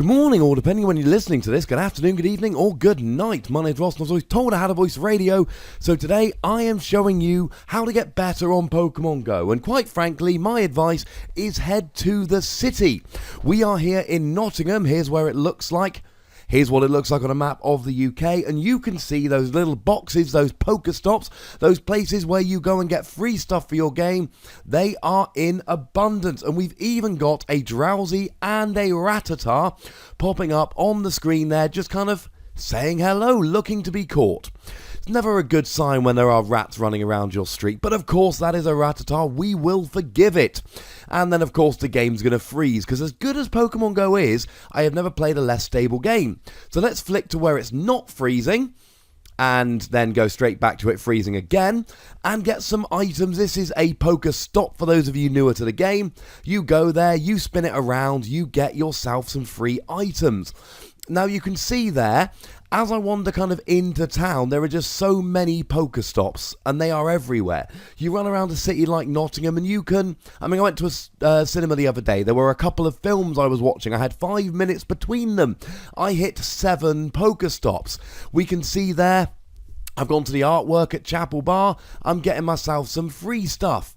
Good morning, or depending on when you're listening to this, good afternoon, good evening, or good night. My name's Ross, and I was always told I had a voice radio, so today I am showing you how to get better on Pokemon Go, and quite frankly, my advice is head to the city. We are here in Nottingham. Here's where it looks like. Here's what it looks like on a map of the UK, and you can see those little boxes, those Polka Stops, those places where you go and get free stuff for your game. They are in abundance, and we've even got a Drowsy and a Rattata popping up on the screen there, just kind of saying hello, looking to be caught. It's never a good sign when there are rats running around your street, but of course that is a Rattata, we will forgive it. And then of course the game's going to freeze, because as good as Pokemon Go is, I have never played a less stable game. So let's flick to where it's not freezing, and then go straight back to it freezing again, and get some items. This is a Polka Stop for those of you newer to the game. You go there, you spin it around, you get yourself some free items. Now you can see there, as I wander kind of into town, there are just so many Polka Stops, and they are everywhere. You run around a city like Nottingham, and you can... I went to a cinema the other day. There were a couple of films I was watching. I had 5 minutes between them. I hit 7 Polka Stops. We can see there, I've gone to the artwork at Chapel Bar. I'm getting myself some free stuff,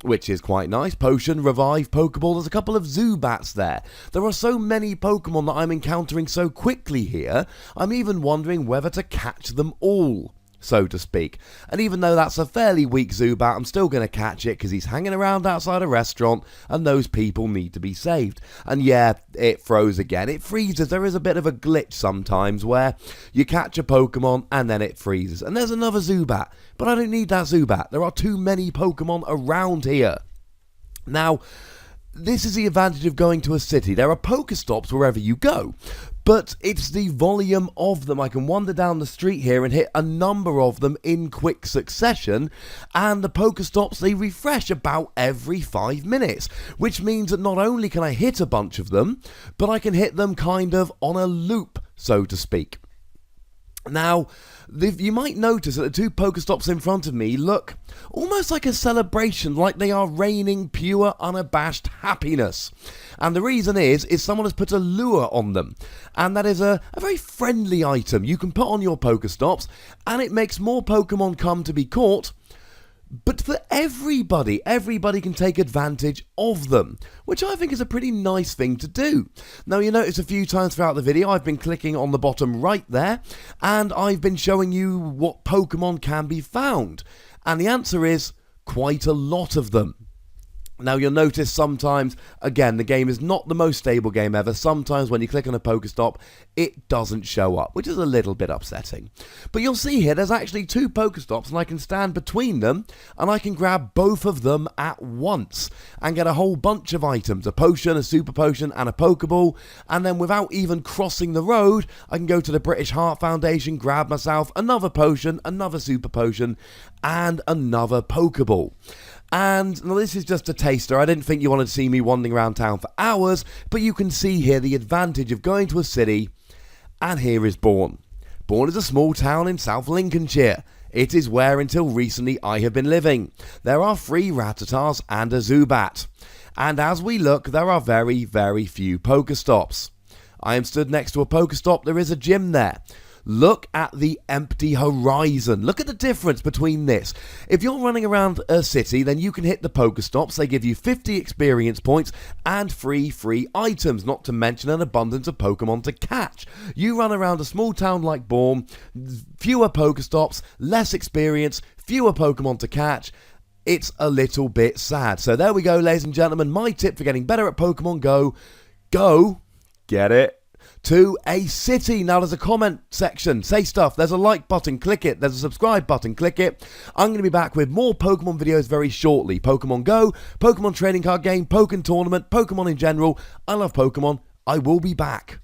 which is quite nice. Potion, Revive, Pokeball. There's a couple of Zubats there. There are so many Pokemon that I'm encountering so quickly here, I'm even wondering whether to catch them all, so to speak. And even though that's a fairly weak Zubat, I'm still going to catch it because he's hanging around outside a restaurant and those people need to be saved. And yeah, it froze again. It freezes. There is a bit of a glitch sometimes where you catch a Pokemon and then it freezes. And there's another Zubat, but I don't need that Zubat. There are too many Pokemon around here. Now, this is the advantage of going to a city. There are Pokestops wherever you go, but it's the volume of them. I can wander down the street here and hit a number of them in quick succession, and the Pokestops, they refresh about every 5 minutes, which means that not only can I hit a bunch of them, but I can hit them kind of on a loop, so to speak. Now, you might notice that the 2 Pokestops in front of me look almost like a celebration, like they are raining pure, unabashed happiness. And the reason is someone has put a lure on them. And that is a very friendly item you can put on your Pokestops, and it makes more Pokemon come to be caught. But for everybody can take advantage of them, which I think is a pretty nice thing to do. Now, you notice a few times throughout the video, I've been clicking on the bottom right there, and I've been showing you what Pokemon can be found. And the answer is quite a lot of them. Now, you'll notice sometimes, again, the game is not the most stable game ever. Sometimes when you click on a Pokestop, it doesn't show up, which is a little bit upsetting. But you'll see here, there's actually 2 Pokestops, and I can stand between them, and I can grab both of them at once, and get a whole bunch of items, a potion, a super potion, and a Pokeball, and then without even crossing the road, I can go to the British Heart Foundation, grab myself another potion, another super potion, and another Pokeball. And now this is just a taster. I didn't think you wanted to see me wandering around town for hours, but you can see here the advantage of going to a city, and here is Bourne. Bourne is a small town in South Lincolnshire. It is where until recently I have been living. There are 3 Rattatas and a Zubat. And as we look, there are very, very few Pokestops. I am stood next to a Pokestop. There is a gym there. Look at the empty horizon. Look at the difference between this. If you're running around a city, then you can hit the Pokestops. They give you 50 experience points and free items, not to mention an abundance of Pokemon to catch. You run around a small town like Bourne, fewer Pokestops, less experience, fewer Pokemon to catch. It's a little bit sad. So there we go, ladies and gentlemen. My tip for getting better at Pokemon Go. Go, get it, to a city. Now there's a comment section, say stuff, there's a like button, click it, there's a subscribe button, click it. I'm going to be back with more Pokemon videos very shortly. Pokemon Go, Pokemon trading card game, Pokemon tournament, Pokemon in general. I love Pokemon. I will be back.